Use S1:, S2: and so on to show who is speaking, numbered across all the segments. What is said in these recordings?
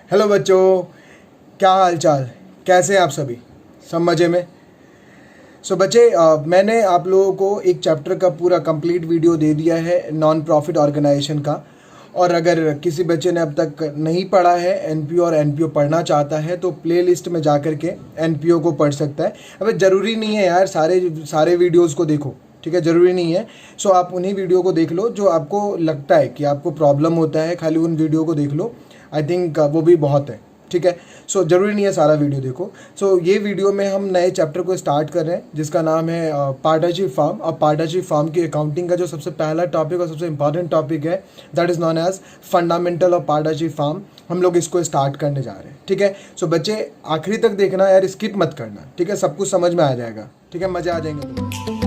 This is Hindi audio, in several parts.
S1: हेलो बच्चों, क्या हाल चाल, कैसे हैं आप सभी? सब मज़े में? बच्चे, मैंने आप लोगों को एक चैप्टर का पूरा कंप्लीट वीडियो दे दिया है नॉन प्रॉफिट ऑर्गेनाइजेशन का। और अगर किसी बच्चे ने अब तक नहीं पढ़ा है एनपीओ और एनपीओ पढ़ना चाहता है तो प्लेलिस्ट में जा कर के एनपीओ को पढ़ सकता है। अब ज़रूरी नहीं है यार सारे सारे वीडियोस को देखो, ठीक है? ज़रूरी नहीं है। आप उन्हीं वीडियो को देख लो जो आपको लगता है कि आपको प्रॉब्लम होता है, खाली उन वीडियो को देख लो। आई थिंक वो भी बहुत है, ठीक है? ज़रूरी नहीं है सारा वीडियो देखो। ये वीडियो में हम नए चैप्टर को स्टार्ट कर रहे हैं जिसका नाम है पार्टनरशिप फार्म। और पार्टनरशिप फार्म की अकाउंटिंग का जो सबसे पहला टॉपिक और सबसे इंपॉर्टेंट टॉपिक है that is known as fundamental of partnership firm. हम लोग इसको स्टार्ट करने जा रहे हैं, ठीक है? बच्चे आखिरी तक देखना यार, स्किप मत करना, ठीक है? सब कुछ समझ में आ जाएगा, ठीक है? मज़े आ जाएंगे तुम्हें।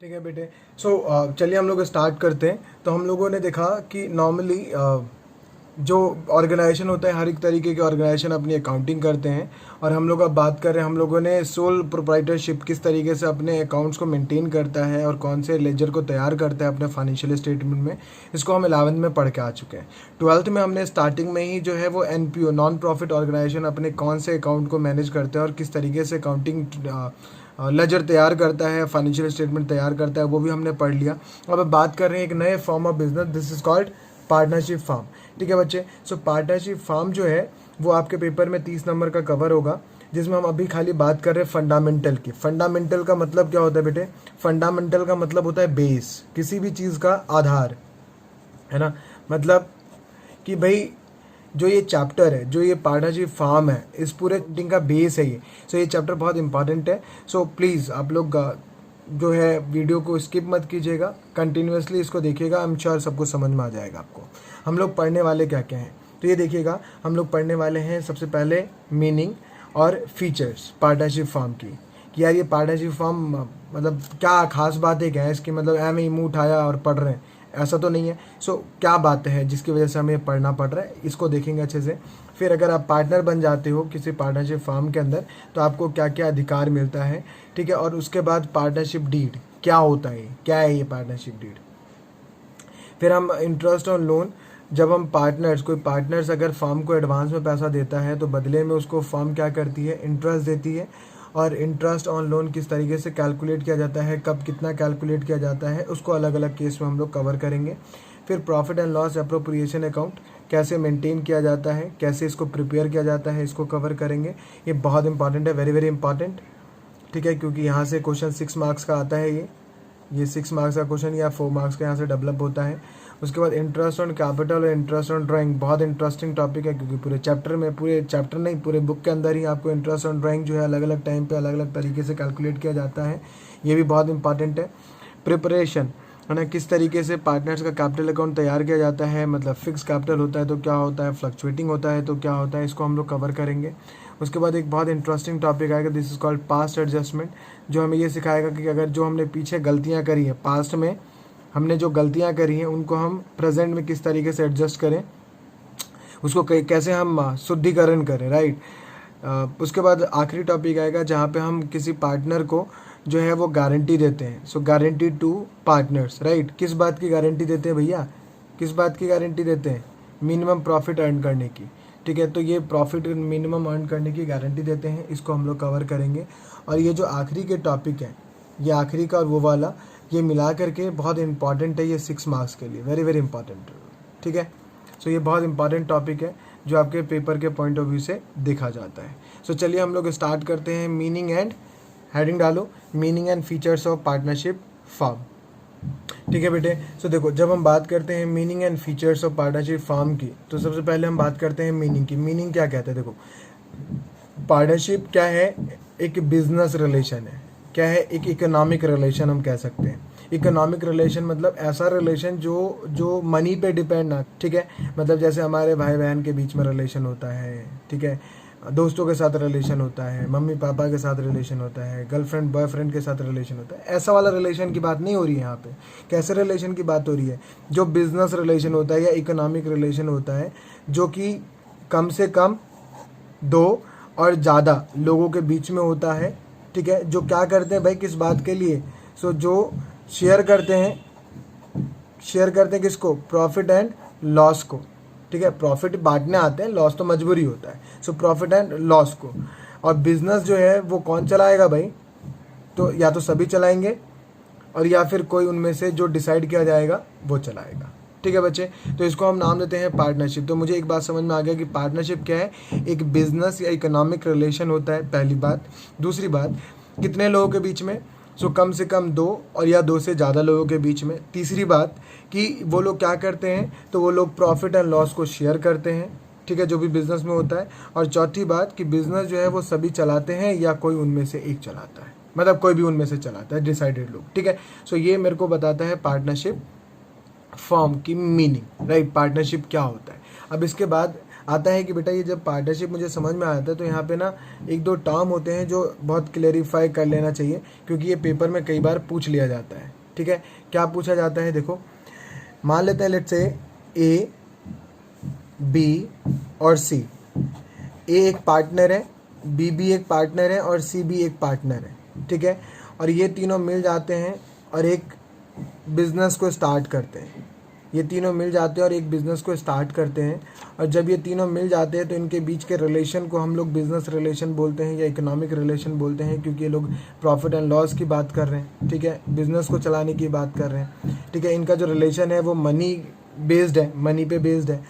S1: ठीक है बेटे। चलिए हम लोग स्टार्ट करते हैं। तो हम लोगों ने देखा कि नॉर्मली जो ऑर्गेनाइजेशन होता है, हर एक तरीके के ऑर्गेनाइजेशन अपनी अकाउंटिंग करते हैं। और हम लोग अब बात कर रहे हैं, हम लोगों ने सोल प्रोप्राइटरशिप किस तरीके से अपने अकाउंट्स को मेंटेन करता है और कौन से लेजर को तैयार करता है अपने फाइनेंशियल स्टेटमेंट में, इसको हम 11th में पढ़ के आ चुके हैं। 12th में हमने स्टार्टिंग में ही जो है वो एनपीओ नॉन प्रॉफिट ऑर्गेनाइजेशन अपने कौन से अकाउंट को मैनेज करते हैं और किस तरीके से अकाउंटिंग लेजर तैयार करता है, फाइनेंशियल स्टेटमेंट तैयार करता है, वो भी हमने पढ़ लिया। अब बात कर रहे हैं एक नए form of business, this is called partnership firm. ठीक है बच्चे? पार्टनरशिप फार्म जो है वो आपके पेपर में 30 नंबर का कवर होगा, जिसमें हम अभी खाली बात कर रहे हैं फंडामेंटल की। फंडामेंटल का मतलब क्या होता है बेटे? फंडामेंटल का मतलब होता है बेस, किसी भी चीज़ का आधार, है ना? मतलब कि भाई जो ये चैप्टर है, जो ये पार्टनरशिप फार्म है, इस पूरे थिंग का बेस है ये। ये चैप्टर बहुत इंपॉर्टेंट है। प्लीज़ आप लोग जो है वीडियो को स्किप मत कीजिएगा, कंटिन्यूसली इसको देखिएगा। आई एम श्योर सबको समझ में आ जाएगा आपको। हम लोग पढ़ने वाले क्या क्या हैं, तो ये देखिएगा। हम लोग पढ़ने वाले हैं सबसे पहले मीनिंग और फीचर्स पार्टनरशिप फार्म की, कि यार ये पार्टनरशिप फार्म मतलब क्या खास बात है, क्या है इसकी, मतलब ऐਵੇਂ ही मुँह उठाया और पढ़ रहे हैं, ऐसा तो नहीं है। क्या बात है जिसकी वजह से हमें पढ़ना पड़ रहा है, इसको देखेंगे अच्छे से। फिर अगर आप पार्टनर बन जाते हो किसी पार्टनरशिप फार्म के अंदर तो आपको क्या क्या अधिकार मिलता है, ठीक है? और उसके बाद पार्टनरशिप डीड क्या होता है, क्या है ये पार्टनरशिप डीड। फिर हम इंटरेस्ट ऑन लोन, जब हम कोई पार्टनर्स अगर फर्म को एडवांस में पैसा देता है तो बदले में उसको फर्म क्या करती है, इंटरेस्ट देती है। और इंटरेस्ट ऑन लोन किस तरीके से कैलकुलेट किया जाता है, कब कितना कैलकुलेट किया जाता है, उसको अलग अलग केस में हम लोग कवर करेंगे। फिर profit and loss appropriation account कैसे मेंटेन किया जाता है, कैसे इसको प्रिपेयर किया जाता है, इसको कवर करेंगे। ये बहुत इंपॉर्टेंट है, वेरी वेरी इंपॉर्टेंट, ठीक है? क्योंकि यहाँ से क्वेश्चन 6 मार्क्स का आता है। ये 6 मार्क्स का क्वेश्चन या 4 मार्क्स का यहाँ से डेवलप होता है। उसके बाद इंटरेस्ट ऑन कैपिटल और इंटरेस्ट ऑन ड्राइंग, बहुत इंटरेस्टिंग टॉपिक है, क्योंकि पूरे चैप्टर नहीं, पूरे बुक के अंदर ही आपको इंटरेस्ट ऑन ड्राइंग जो है अलग अलग टाइम पे अलग अलग तरीके से कैलकुलेट किया जाता है। ये भी बहुत इंपॉर्टेंट है। प्रिपरेशन, है ना, किस तरीके से पार्टनर्स का कैपिटल अकाउंट तैयार किया जाता है, मतलब फिक्स कैपिटल होता है तो क्या होता है, फ्लक्चुएटिंग होता है तो क्या होता है, इसको हम लोग कवर करेंगे। उसके बाद एक बहुत इंटरेस्टिंग टॉपिक आएगा, this is called past adjustment, जो हमें ये सिखाएगा कि अगर जो हमने पीछे गलतियाँ करी हैं, पास्ट में हमने जो गलतियाँ करी हैं, उनको हम प्रेजेंट में किस तरीके से एडजस्ट करें, उसको कैसे हम शुद्धिकरण करें, राइट। उसके बाद आखिरी टॉपिक आएगा जहाँ पे हम किसी पार्टनर को जो है वो गारंटी देते हैं। Guarantee to partners, right. किस बात की गारंटी देते हैं भैया, किस बात की गारंटी देते हैं? मिनिमम प्रॉफिट अर्न करने की, ठीक है? तो ये प्रॉफिट मिनिमम अर्न करने की गारंटी देते हैं, इसको हम लोग कवर करेंगे। और ये जो आखिरी के टॉपिक है, ये आखिरी का और वो वाला, ये मिला करके बहुत इंपॉर्टेंट है, ये 6 मार्क्स के लिए वेरी वेरी इंपॉर्टेंट, ठीक है? ये बहुत इंपॉर्टेंट टॉपिक है जो आपके पेपर के पॉइंट ऑफ व्यू से देखा जाता है। चलिए हम लोग स्टार्ट करते हैं। मीनिंग एंड, हेडिंग डालो, meaning and features of partnership firm, ठीक है बेटे? देखो, जब हम बात करते हैं meaning and features of partnership firm की, तो सबसे पहले हम बात करते हैं मीनिंग की। मीनिंग क्या कहते हैं? देखो, पार्टनरशिप क्या है? एक बिजनेस रिलेशन है। क्या है? एक इकोनॉमिक रिलेशन हम कह सकते हैं। इकोनॉमिक रिलेशन मतलब ऐसा रिलेशन जो मनी पे डिपेंड ना, ठीक है? मतलब जैसे हमारे भाई बहन के बीच में रिलेशन होता है, ठीक है? दोस्तों के साथ रिलेशन होता है, मम्मी पापा के साथ रिलेशन होता है, गर्लफ्रेंड बॉयफ्रेंड के साथ रिलेशन होता है। ऐसा वाला रिलेशन की बात नहीं हो रही है यहाँ पे। कैसे रिलेशन की बात हो रही है? जो बिजनेस रिलेशन होता है या इकोनॉमिक रिलेशन होता है, जो कि कम से कम 2 और ज़्यादा लोगों के बीच में होता है, ठीक है, जो क्या करते हैं भाई किस बात के लिए, सो जो शेयर करते हैं किसको, प्रॉफिट एंड लॉस को, ठीक है, प्रॉफिट बांटने आते हैं, लॉस तो मजबूरी होता है, सो प्रॉफिट एंड लॉस को। और बिजनेस जो है वो कौन चलाएगा भाई, तो या तो सभी चलाएंगे और या फिर कोई उनमें से जो डिसाइड किया जाएगा वो चलाएगा, ठीक है बच्चे। तो इसको हम नाम देते हैं पार्टनरशिप। तो मुझे एक बात समझ में आ गया कि पार्टनरशिप क्या है, एक बिजनेस या इकोनॉमिक रिलेशन होता है, पहली बात। दूसरी बात, कितने लोगों के बीच में, सो कम से कम 2 और या 2 से ज़्यादा लोगों के बीच में। तीसरी बात कि वो लोग क्या करते हैं, तो वो लोग प्रॉफिट एंड लॉस को शेयर करते हैं, ठीक है, जो भी बिजनेस में होता है। और चौथी बात कि बिजनेस जो है वो सभी चलाते हैं या कोई उनमें से एक चलाता है, मतलब कोई भी उनमें से चलाता है, डिसाइडेड लोग, ठीक है। सो ये मेरे को बताता है पार्टनरशिप फॉर्म की मीनिंग, राइट, पार्टनरशिप क्या होता है। अब इसके बाद आता है कि बेटा ये जब पार्टनरशिप मुझे समझ में आता है तो यहाँ पे ना 1-2 टर्म होते हैं जो बहुत क्लेरिफाई कर लेना चाहिए, क्योंकि ये पेपर में कई बार पूछ लिया जाता है, ठीक है। क्या पूछा जाता है, देखो मान लेते हैं लेट्स से ए, बी और सी। ए एक पार्टनर है, बी भी एक पार्टनर है और सी भी एक पार्टनर है, ठीक है। और ये तीनों मिल जाते हैं और एक बिजनेस को स्टार्ट करते हैं। ये तीनों मिल जाते हैं और एक बिज़नेस को स्टार्ट करते हैं। और जब ये तीनों मिल जाते हैं तो इनके बीच के रिलेशन को हम लोग बिज़नेस रिलेशन बोलते हैं या इकोनॉमिक रिलेशन बोलते हैं, क्योंकि ये लोग प्रॉफिट एंड लॉस की बात कर रहे हैं, ठीक है, बिज़नेस को चलाने की बात कर रहे हैं, ठीक है। इनका जो रिलेशन है वो मनी बेस्ड है, मनी पे बेस्ड है,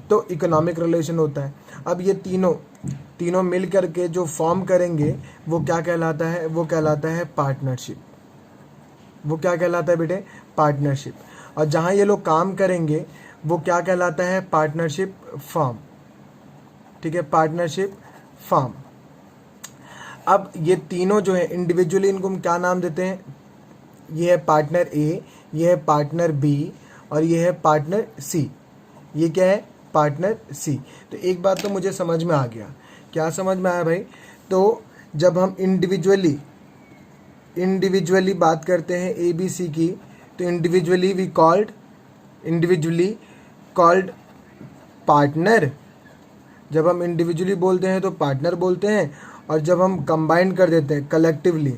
S1: तो इकोनॉमिक रिलेशन होता है। अब ये तीनों मिल करके जो फॉर्म करेंगे वो क्या कहलाता है, वो कहलाता है पार्टनरशिप। वो क्या कहलाता है बेटे, पार्टनरशिप। और जहाँ ये लोग काम करेंगे वो क्या कहलाता है, पार्टनरशिप फर्म, ठीक है, पार्टनरशिप फर्म। अब ये तीनों जो है इंडिविजुअली इनको हम क्या नाम देते हैं, ये है पार्टनर ए, ये है पार्टनर बी और ये है पार्टनर सी। ये क्या है, पार्टनर सी। तो एक बात तो मुझे समझ में आ गया, क्या समझ में आया भाई, तो जब हम इंडिविजुअली बात करते हैं ए बी सी की, तो इंडिविजुअली कॉल्ड पार्टनर। जब हम इंडिविजुअली बोलते हैं तो पार्टनर बोलते हैं, और जब हम कंबाइन कर देते हैं कलेक्टिवली,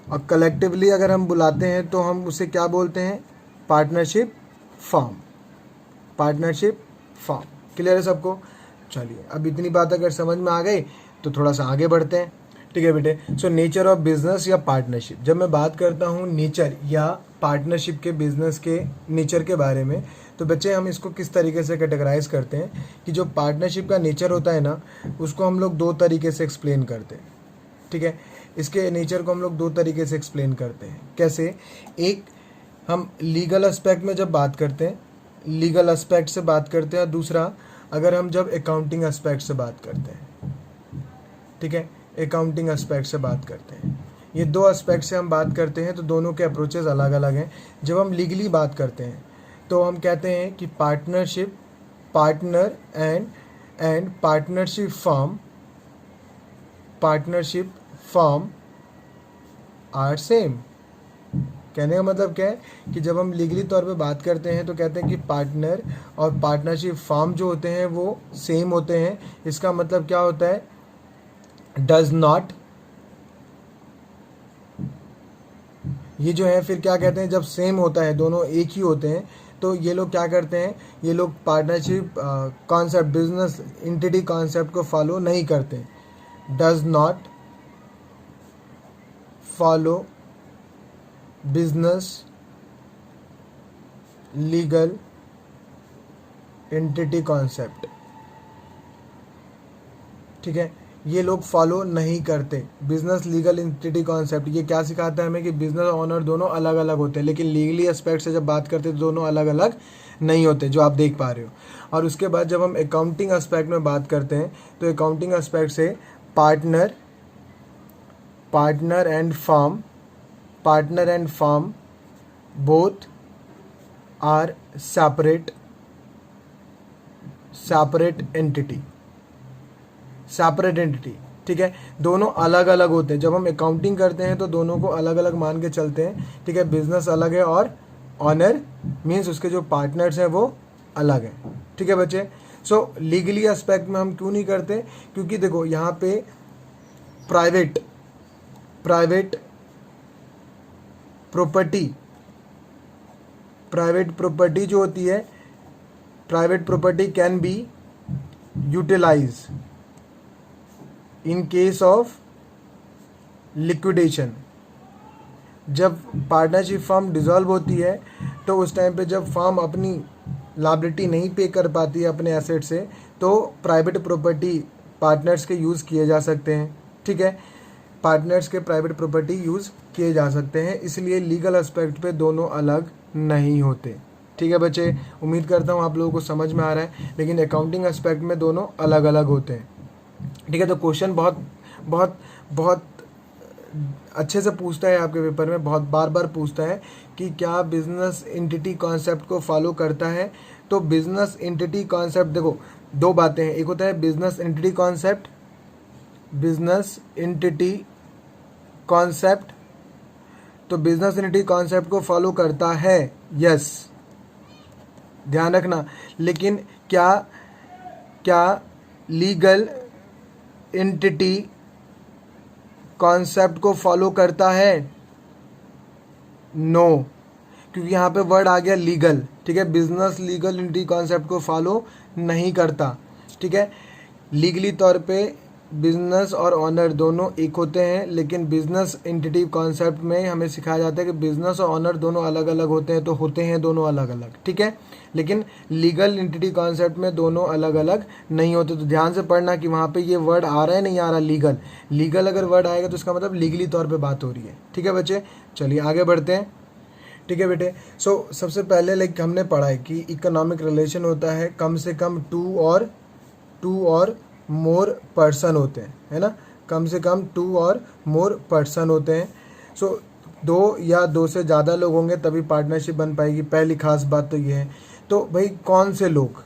S1: और कलेक्टिवली अगर हम बुलाते हैं तो हम उसे क्या बोलते हैं, partnership firm. Partnership firm clear है सबको। चलिए अब इतनी बात अगर समझ में आ गई तो थोड़ा सा आगे बढ़ते हैं, ठीक है बेटे। सो नेचर ऑफ बिजनेस या पार्टनरशिप, जब मैं बात करता हूँ नेचर या पार्टनरशिप के बिजनेस के नेचर के बारे में, तो बच्चे हम इसको किस तरीके से कैटेगराइज करते हैं कि जो पार्टनरशिप का नेचर होता है ना, उसको हम लोग 2 तरीके से एक्सप्लेन करते हैं, ठीक है। इसके नेचर को हम लोग 2 तरीके से एक्सप्लेन करते हैं। कैसे, एक हम लीगल एस्पेक्ट में जब बात करते हैं, लीगल एस्पेक्ट से बात करते हैं, और दूसरा अगर हम जब अकाउंटिंग एस्पेक्ट से बात करते हैं, ठीक है, अकाउंटिंग एस्पेक्ट से बात करते हैं। ये 2 एस्पेक्ट से हम बात करते हैं, तो दोनों के अप्रोचेस अलग अलग हैं। जब हम लीगली बात करते हैं तो हम कहते हैं कि partnership, partner and partnership firm are same. कहने का मतलब क्या है कि जब हम लीगली तौर पे बात करते हैं तो कहते हैं कि पार्टनर और पार्टनरशिप फर्म जो होते हैं वो सेम होते हैं। इसका मतलब क्या होता है, डज नॉट, ये जो है फिर क्या कहते हैं, जब सेम होता है, दोनों एक ही होते हैं, तो ये लोग क्या करते हैं, ये लोग partnership concept, business entity concept को फॉलो नहीं करते। Does not follow business legal entity concept, ठीक है, ये लोग फॉलो नहीं करते बिजनेस लीगल एंटिटी कॉन्सेप्ट। ये क्या सिखाता है हमें कि बिजनेस ऑनर दोनों अलग अलग होते हैं, लेकिन लीगली एस्पेक्ट से जब बात करते हैं तो दोनों अलग अलग नहीं होते, जो आप देख पा रहे हो। और उसके बाद जब हम अकाउंटिंग एस्पेक्ट में बात करते हैं तो अकाउंटिंग एस्पेक्ट से partner and firm both are separate entity, ठीक है, दोनों अलग अलग होते हैं। जब हम अकाउंटिंग करते हैं तो दोनों को अलग अलग मान के चलते हैं, ठीक है। बिजनेस अलग है और ऑनर मीन्स उसके जो पार्टनर्स हैं वो अलग हैं, ठीक है बच्चे। सो लीगली एस्पेक्ट में हम क्यों नहीं करते, क्योंकि देखो यहाँ पे प्राइवेट प्रॉपर्टी जो होती है, private property can be utilize in case of liquidation. जब पार्टनरशिप फर्म डिसॉल्व होती है तो उस टाइम पे जब फर्म अपनी लायबिलिटी नहीं पे कर पाती है अपने एसेट से, तो प्राइवेट प्रॉपर्टी पार्टनर्स के यूज़ किए जा सकते हैं। ठीक है, पार्टनर्स के प्राइवेट प्रॉपर्टी यूज़ किए जा सकते हैं, इसलिए लीगल एस्पेक्ट पे दोनों अलग नहीं होते। ठीक है बच्चे, उम्मीद करता हूँ आप लोगों को समझ में आ रहा है, लेकिन अकाउंटिंग एस्पेक्ट में दोनों अलग अलग होते हैं। ठीक है, तो क्वेश्चन बहुत अच्छे से पूछता है आपके पेपर में, बहुत बार पूछता है कि क्या बिजनेस एंटिटी कॉन्सेप्ट को फॉलो करता है। तो बिजनेस एंटिटी कॉन्सेप्ट देखो दो बातें हैं, एक होता है बिजनेस एंटिटी कॉन्सेप्ट, तो बिजनेस एंटिटी कॉन्सेप्ट को फॉलो करता है, यस, ध्यान रखना। लेकिन क्या लीगल एंटिटी कॉन्सेप्ट को फॉलो करता है? नो, क्योंकि यहाँ पे वर्ड आ गया लीगल। ठीक है, बिजनेस लीगल एंटिटी कॉन्सेप्ट को फॉलो नहीं करता। ठीक है, लीगली तौर पे बिजनेस और ऑनर दोनों एक होते हैं, लेकिन बिजनेस एंटिटी कॉन्सेप्ट में हमें सिखाया जाता है कि बिजनेस और ऑनर दोनों अलग अलग होते हैं, तो होते हैं दोनों अलग अलग। ठीक है, लेकिन लीगल एंटिटी कॉन्सेप्ट में दोनों अलग अलग नहीं होते। तो ध्यान से पढ़ना कि वहाँ पे ये वर्ड आ रहा है नहीं आ रहा, लीगल अगर वर्ड आएगा तो इसका मतलब लीगली तौर पे बात हो रही है। ठीक है बच्चे, चलिए आगे बढ़ते हैं। ठीक है बेटे, सो सबसे पहले हमने पढ़ा है कि इकोनॉमिक रिलेशन होता है कम से कम टू और मोर पर्सन होते हैं, है ना, कम से कम 2 और मोर पर्सन होते हैं। सो 2 या 2 से ज़्यादा लोग होंगे तभी पार्टनरशिप बन पाएगी, पहली खास बात तो ये है। तो भाई कौन से लोग,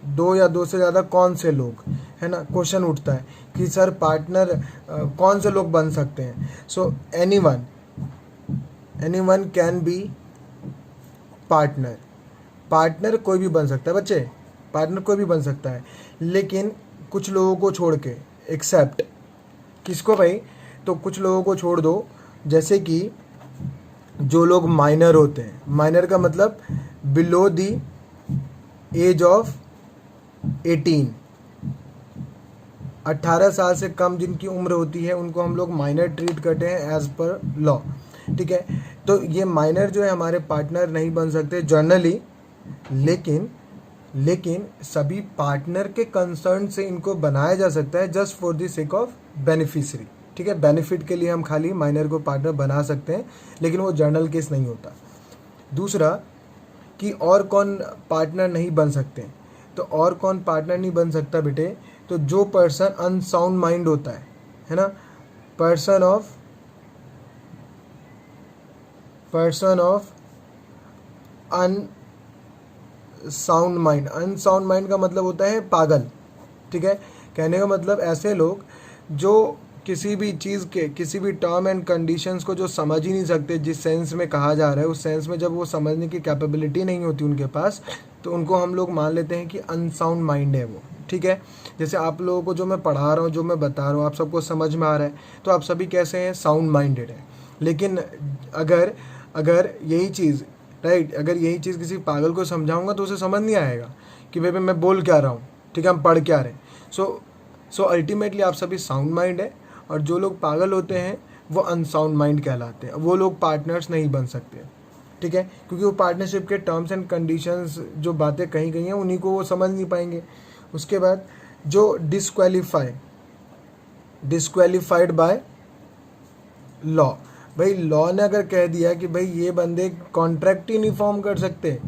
S1: 2 या 2 से ज़्यादा कौन से लोग, है ना, क्वेश्चन उठता है कि सर पार्टनर कौन से लोग बन सकते हैं। So anyone can be partner कोई भी बन सकता है बच्चे, पार्टनर कोई भी बन सकता है, लेकिन कुछ लोगों को छोड़ के, एक्सेप्ट किसको भाई, तो कुछ लोगों को छोड़ दो, जैसे कि जो लोग माइनर होते हैं। माइनर का मतलब बिलो द एज ऑफ 18 साल से कम जिनकी उम्र होती है उनको हम लोग माइनर ट्रीट करते हैं एज पर लॉ। ठीक है, तो ये माइनर जो है हमारे पार्टनर नहीं बन सकते जनरली, लेकिन सभी पार्टनर के कंसर्न से इनको बनाया जा सकता है just for the sake of beneficiary. ठीक है, बेनिफिट के लिए हम खाली माइनर को पार्टनर बना सकते हैं, लेकिन वो जर्नल केस नहीं होता। दूसरा कि और कौन पार्टनर नहीं बन सकते, तो और कौन पार्टनर नहीं बन सकता बेटे, तो जो पर्सन अनसाउंड माइंड होता है ना, पर्सन ऑफ अनसाउंड माइंड का मतलब होता है पागल। ठीक है, कहने का मतलब ऐसे लोग जो किसी भी चीज़ के किसी भी टर्म एंड कंडीशंस को जो समझ ही नहीं सकते, जिस सेंस में कहा जा रहा है उस सेंस में जब वो समझने की कैपेबिलिटी नहीं होती उनके पास, तो उनको हम लोग मान लेते हैं कि अनसाउंड माइंड है वो। ठीक है, जैसे आप लोगों को जो मैं पढ़ा रहा हूँ, जो मैं बता रहा हूँ, आप सबको समझ में आ रहा है, तो आप सभी कैसे हैं, साउंड माइंडेड है। लेकिन अगर यही चीज़ अगर यही चीज़ किसी पागल को समझाऊंगा तो उसे समझ नहीं आएगा कि भाई मैं बोल क्या रहा हूँ। ठीक है, हम पढ़ क्या रहे हैं। सो अल्टीमेटली आप सभी साउंड माइंड है, और जो लोग पागल होते हैं वो अनसाउंड माइंड कहलाते हैं, वो लोग पार्टनर्स नहीं बन सकते। ठीक है, क्योंकि वो पार्टनरशिप के टर्म्स एंड कंडीशंस जो बातें कही गई हैं उन्हीं को वो समझ नहीं पाएंगे। उसके बाद जो डिस्क्वालीफाइड बाय लॉ, भाई लॉ ने अगर कह दिया कि भाई ये बंदे कॉन्ट्रैक्ट ही नहीं फॉर्म कर सकते,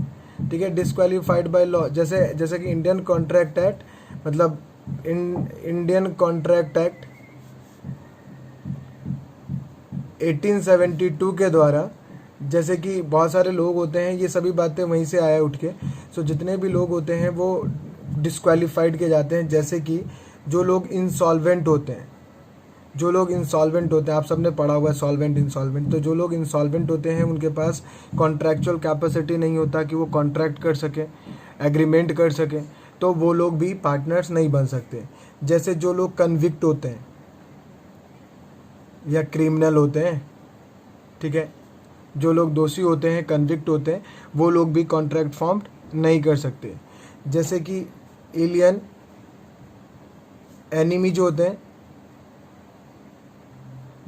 S1: ठीक है, डिस्क्वालीफाइड बाय लॉ, जैसे कि इंडियन कॉन्ट्रैक्ट एक्ट, मतलब इंडियन कॉन्ट्रैक्ट एक्ट 1872 के द्वारा, जैसे कि बहुत सारे लोग होते हैं, ये सभी बातें वहीं से आया उठ के। सो जितने भी लोग होते हैं वो डिस्क्वालीफाइड किए जाते हैं, जैसे कि जो लोग इंसॉल्वेंट होते हैं, आप सबने पढ़ा हुआ है सॉल्वेंट इंसॉल्वेंट। तो जो लोग इंसॉल्वेंट होते हैं उनके पास कॉन्ट्रैक्चुअल कैपेसिटी नहीं होता कि वो कॉन्ट्रैक्ट कर सके, एग्रीमेंट कर सके। तो वो लोग भी पार्टनर्स नहीं बन सकते। जैसे जो लोग कन्विक्ट होते हैं या क्रिमिनल होते हैं, ठीक है, जो लोग दोषी होते हैं, कन्विक्ट होते हैं, वो लोग भी कॉन्ट्रैक्ट फॉर्म नहीं कर सकते। जैसे कि एलियन एनिमी जो होते हैं,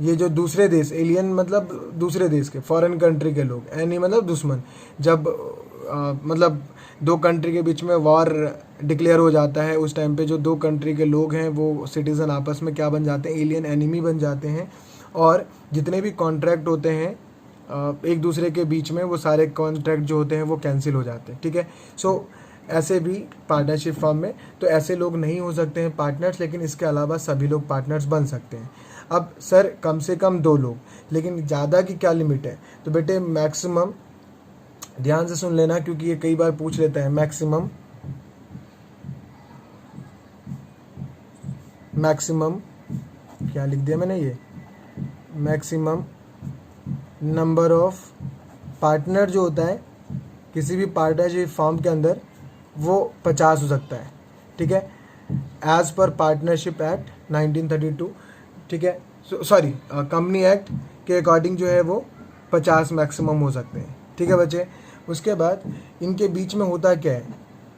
S1: ये जो दूसरे देश, एलियन मतलब दूसरे देश के, फॉरेन कंट्री के लोग, एनी मतलब दुश्मन। जब मतलब दो कंट्री के बीच में वॉर डिक्लेयर हो जाता है, उस टाइम पे जो दो कंट्री के लोग हैं वो सिटीज़न आपस में क्या बन जाते हैं, एलियन एनिमी बन जाते हैं। और जितने भी कॉन्ट्रैक्ट होते हैं एक दूसरे के बीच में, वो सारे कॉन्ट्रैक्ट जो होते हैं वो कैंसिल हो जाते हैं, ठीक है। सो ऐसे भी पार्टनरशिप फॉर्म में तो ऐसे लोग नहीं हो सकते हैं पार्टनर्स, लेकिन इसके अलावा सभी लोग पार्टनर्स बन सकते हैं। अब सर कम से कम 2 लोग, लेकिन ज़्यादा की क्या लिमिट है? तो बेटे मैक्सिमम, ध्यान से सुन लेना क्योंकि ये कई बार पूछ लेता है। मैक्सिमम क्या लिख दिया मैंने, ये मैक्सिमम नंबर ऑफ पार्टनर जो होता है किसी भी पार्टनरशिप फॉर्म के अंदर, वो 50 हो सकता है, ठीक है, एज पर पार्टनरशिप एक्ट 1932, ठीक है, सॉरी कंपनी एक्ट के अकॉर्डिंग जो है वो 50 मैक्सिमम हो सकते हैं, ठीक है बच्चे। उसके बाद इनके बीच में होता क्या है,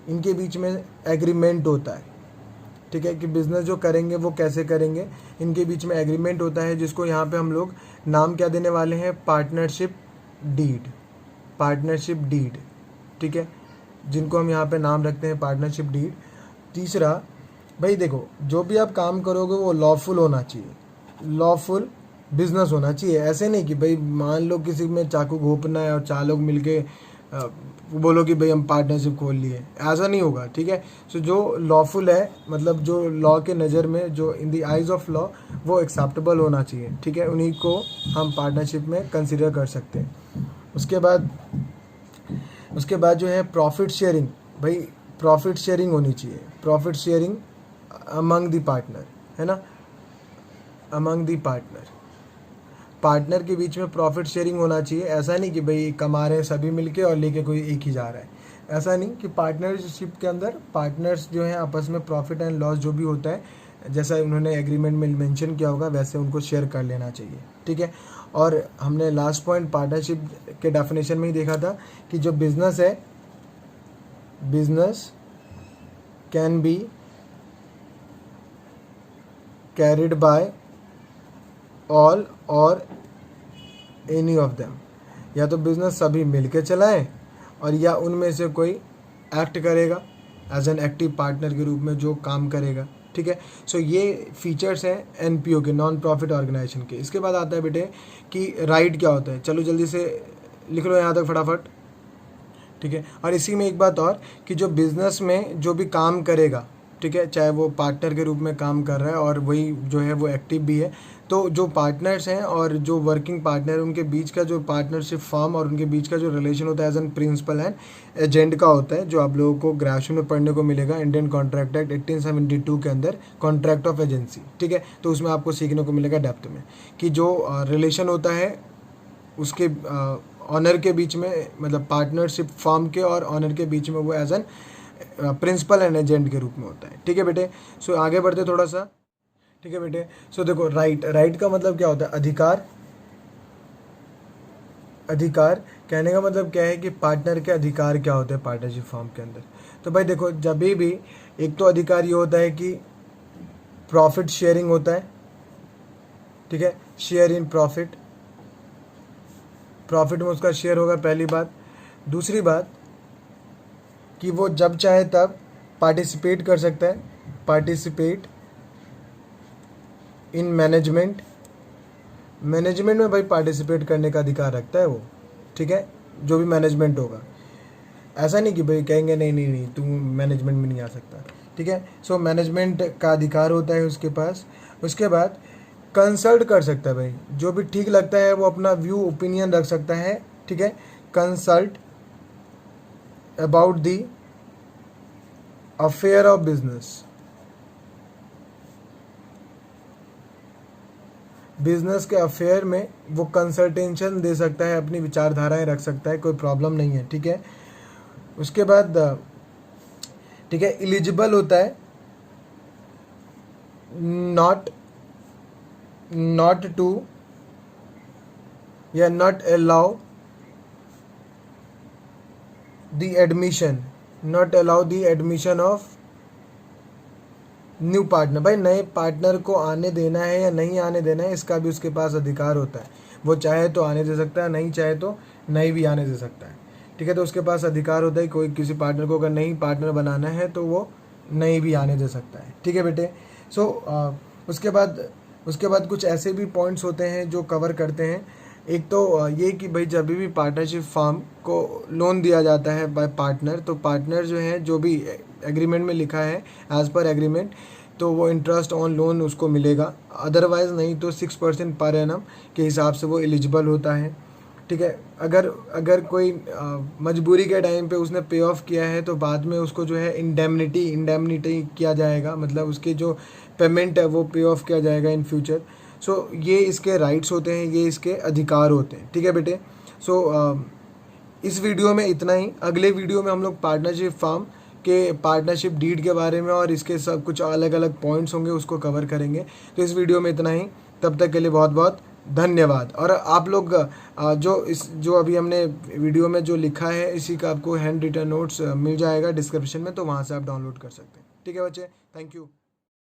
S1: इनके बीच में एग्रीमेंट होता है, ठीक है, कि बिज़नेस जो करेंगे वो कैसे करेंगे, इनके बीच में एग्रीमेंट होता है, जिसको यहाँ पे हम लोग नाम क्या देने वाले हैं, पार्टनरशिप डीड, पार्टनरशिप डीड, ठीक है, जिनको हम यहाँ पे नाम रखते हैं पार्टनरशिप डीड। तीसरा, भाई देखो जो भी आप काम करोगे वो लॉफुल होना चाहिए, लॉफुल बिजनेस होना चाहिए। ऐसे नहीं कि भाई मान लो किसी में चाकू घोंपना है और 4 लोग मिलके बोलो कि भाई हम पार्टनरशिप खोल लिए, ऐसा नहीं होगा, ठीक है। सो जो लॉफुल है, मतलब जो लॉ के नज़र में, जो in the eyes of law वो एक्सेप्टेबल होना चाहिए, ठीक है, उन्हीं को हम पार्टनरशिप में कंसिडर कर सकते हैं। उसके बाद जो है प्रॉफिट शेयरिंग, भाई प्रॉफिट शेयरिंग होनी चाहिए, profit sharing among the partner, है ना, अमंग द पार्टनर के बीच में प्रॉफिट शेयरिंग होना चाहिए। ऐसा नहीं कि भाई कमा रहे हैं सभी मिलके और लेके कोई एक ही जा रहा है, ऐसा नहीं, कि पार्टनरशिप के अंदर पार्टनर्स जो हैं आपस में प्रॉफिट एंड लॉस जो भी होता है, जैसा उन्होंने एग्रीमेंट में मेंशन किया होगा वैसे उनको शेयर कर लेना चाहिए, ठीक है। और हमने लास्ट पॉइंट पार्टनरशिप के डेफिनेशन में ही देखा था कि जो बिजनेस है, business can be carried by all और एनी ऑफ देम, या तो बिजनेस सभी मिलके चलाएं और या उनमें से कोई एक्ट करेगा एज एन एक्टिव पार्टनर के रूप में जो काम करेगा, ठीक है। सो ये फीचर्स हैं एनपीओ के, नॉन प्रॉफिट ऑर्गेनाइजेशन के। इसके बाद आता है बेटे कि राइट क्या होता है, चलो जल्दी से लिख लो यहाँ तक फटाफट, ठीक है। और इसी में एक बात और कि जो बिज़नेस में जो भी काम करेगा, ठीक है, चाहे वो पार्टनर के रूप में काम कर रहा है और वही जो है वो एक्टिव भी है, तो जो पार्टनर्स हैं और जो वर्किंग पार्टनर, उनके बीच का जो पार्टनरशिप फॉर्म और उनके बीच का जो रिलेशन होता है as an principal and agent का होता है, जो आप लोगों को ग्रेजुएशन में पढ़ने को मिलेगा इंडियन कॉन्ट्रैक्ट एक्ट 1872 के अंदर, कॉन्ट्रैक्ट ऑफ एजेंसी, ठीक है। तो उसमें आपको सीखने को मिलेगा डेप्थ में कि जो रिलेशन होता है उसके ऑनर के बीच में, मतलब पार्टनरशिप फॉर्म के और ऑनर के बीच में, वो as an principal and agent के रूप में होता है, ठीक है बेटे। सो आगे बढ़ते थोड़ा सा, ठीक है बेटे। सो देखो राइट का मतलब क्या होता है, अधिकार। अधिकार कहने का मतलब क्या है कि पार्टनर के अधिकार क्या होते हैं पार्टनरशिप फॉर्म के अंदर। तो भाई देखो जब भी एक तो अधिकार ये होता है कि प्रॉफिट शेयरिंग होता है, ठीक है, शेयर इन प्रॉफिट, प्रॉफिट में उसका शेयर होगा, पहली बात। दूसरी बात कि वो जब चाहे तब पार्टिसिपेट कर सकता है, पार्टिसिपेट इन मैनेजमेंट, मैनेजमेंट में भाई पार्टिसिपेट करने का अधिकार रखता है वो, ठीक है, जो भी मैनेजमेंट होगा। ऐसा नहीं कि भाई कहेंगे नहीं नहीं नहीं तू मैनेजमेंट में नहीं आ सकता, ठीक है। सो मैनेजमेंट का अधिकार होता है उसके पास। उसके बाद कंसल्ट कर सकता है भाई, जो भी ठीक लगता है वो अपना व्यू ओपिनियन रख सकता है, ठीक है। Consult about the affair of business, business के अफेयर में वो कंसल्टेशन दे सकता है, अपनी विचारधाराएं रख सकता है, कोई प्रॉब्लम नहीं है, ठीक है। उसके बाद ठीक है। एलिजिबल होता है नॉट टू या not allow the admission of new partner. भाई नए पार्टनर को आने देना है या नहीं आने देना है, इसका भी उसके पास अधिकार होता है। वो चाहे तो आने दे सकता है, नहीं चाहे तो नहीं भी आने दे सकता है। ठीक है, तो उसके पास अधिकार होता है कोई किसी पार्टनर को अगर नहीं पार्टनर बनाना है तो वो नहीं भी आने दे सकता है। ठीक है बेटे। सो उसके बाद कुछ ऐसे भी पॉइंट्स होते हैं जो कवर करते हैं। एक तो ये कि भाई जब भी पार्टनरशिप फार्म को लोन दिया जाता है बाय पार्टनर, तो पार्टनर जो है जो भी एग्रीमेंट में लिखा है एज़ पर एग्रीमेंट, तो वो इंटरेस्ट ऑन लोन उसको मिलेगा। अदरवाइज़ नहीं तो 6% पर एनम के हिसाब से वो एलिजिबल होता है। ठीक है। अगर कोई मजबूरी के टाइम पे उसने पे ऑफ किया है तो बाद में उसको जो है इंडेमनिटी किया जाएगा, मतलब उसकी जो पेमेंट है वो पे ऑफ किया जाएगा इन फ्यूचर। सो ये इसके राइट्स होते हैं, ये इसके अधिकार होते हैं। ठीक है बेटे। सो इस वीडियो में इतना ही। अगले वीडियो में हम लोग पार्टनरशिप फार्म के पार्टनरशिप डीड के बारे में और इसके सब कुछ अलग अलग पॉइंट्स होंगे उसको कवर करेंगे। तो इस वीडियो में इतना ही। तब तक के लिए बहुत बहुत धन्यवाद। और आप लोग जो अभी हमने वीडियो में जो लिखा है इसी का आपको हैंड रिटन नोट्स मिल जाएगा डिस्क्रिप्शन में, तो वहाँ से आप डाउनलोड कर सकते हैं। ठीक है बच्चे, थैंक यू।